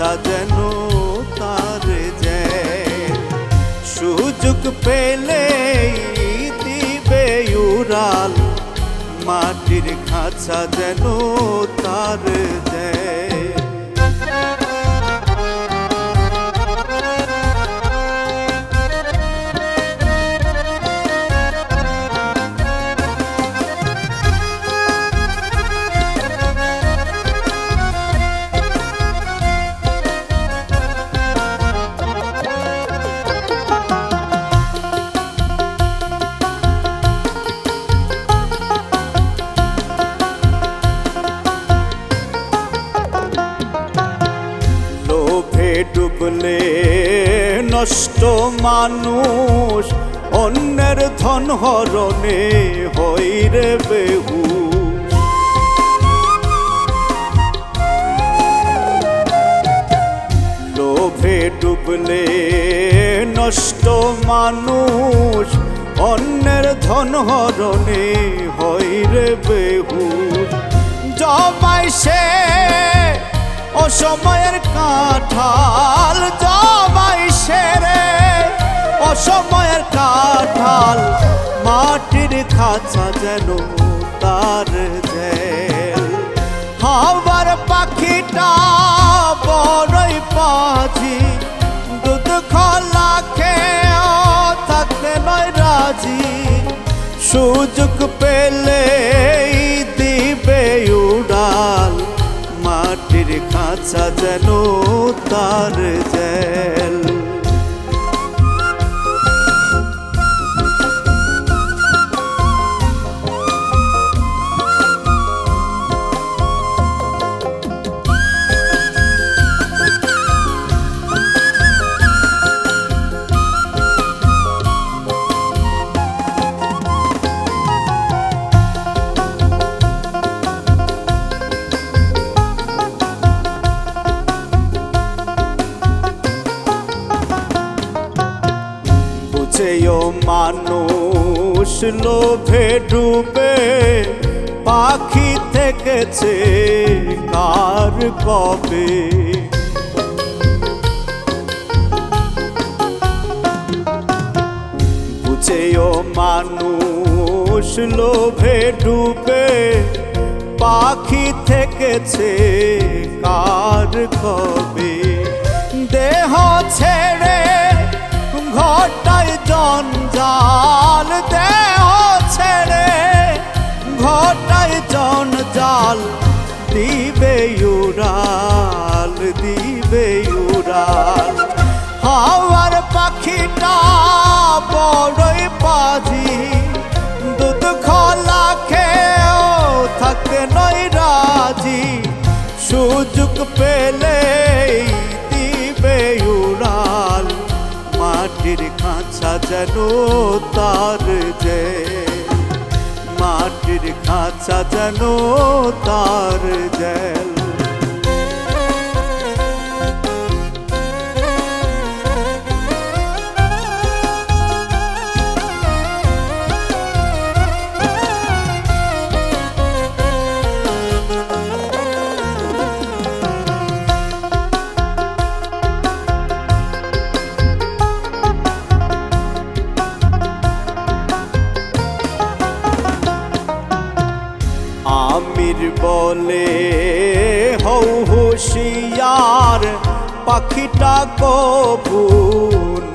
খাঁচা যেন তার জেল। সুযোগ পেলেই দিবে উড়াল, মাটির খাঁচা যেন তার জেল। ডুবলে নষ্ট মানুষ, অন্যের ধন হরণে হইরে বেহুশ। লোভে ডুবলে নষ্ট মানুষ, অন্যের ধন হরণে হইরে বেহুশ। জমাই সে অসময়ের কাঁঠাল, জমাই সেরে অসময়ের কাঁঠাল, মাটির খাঁচা যেন তার জেল। হাওয়ার পাখিটা বড়ই পাজি, দুধ খোলা খেয়েও থাকতে নয় রাজি। সুযোগ পেলে দিবে উড়াল, মাটির খাঁচা যেন তার জেল। বুঝেও মানুষ লোভে ডুবে, পাখি থেকেছে কার কবে। বুঝেও মানুষ লোভে ডুবে, পাখি থেকেছে কার কবে। দেহ ছেড়ে ঘটায় জঞ্জাল, দেহ ছেড়ে ঘটায় জঞ্জাল, দিবে উড়াল, দিবে উড়াল। হাওয়ার পাখিটা বড়ই পাজি, দুধ খোলা খেয়েও থাকতে নয় রাজি। সুযোগ পেলেই দিবে উড়াল, মাটির খাঁচা যেন তার জেল, মাটির খাঁচা যেন তার জেল। আমির বলে হও হুঁশিয়ার, পাখিটা কভু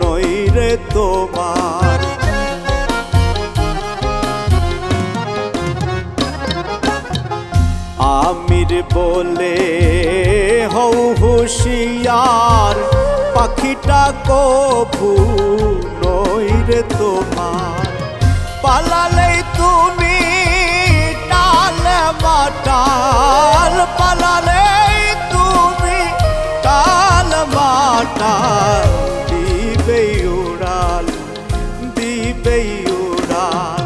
নইরে তোমার। আমির বলে হও হুঁশিয়ার, পাখিটা কভু নইরে তোমার। পালালেই তুমি মাটাল, পালালেই তুমি টাল মাটাল, দিবে উড়াল, দিবে উড়াল।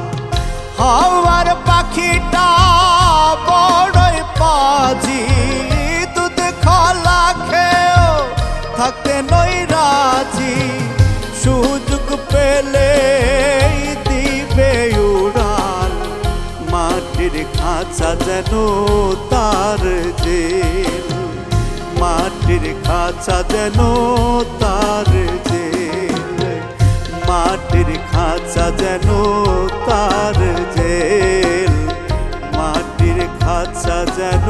হাওয়ার পাখিটা বড়ই পাজি, দুধ খোলা খেয়েও থাকতে নয় রাজি। সুযোগ পেলে দিবে উড়াল, মাটির খাঁচা যেন তার জেল, মাটির খাঁচা খাঁচা যেন তার জেল, মাটির খাঁচা যেন তার জেল, মাটির খাঁচা যেন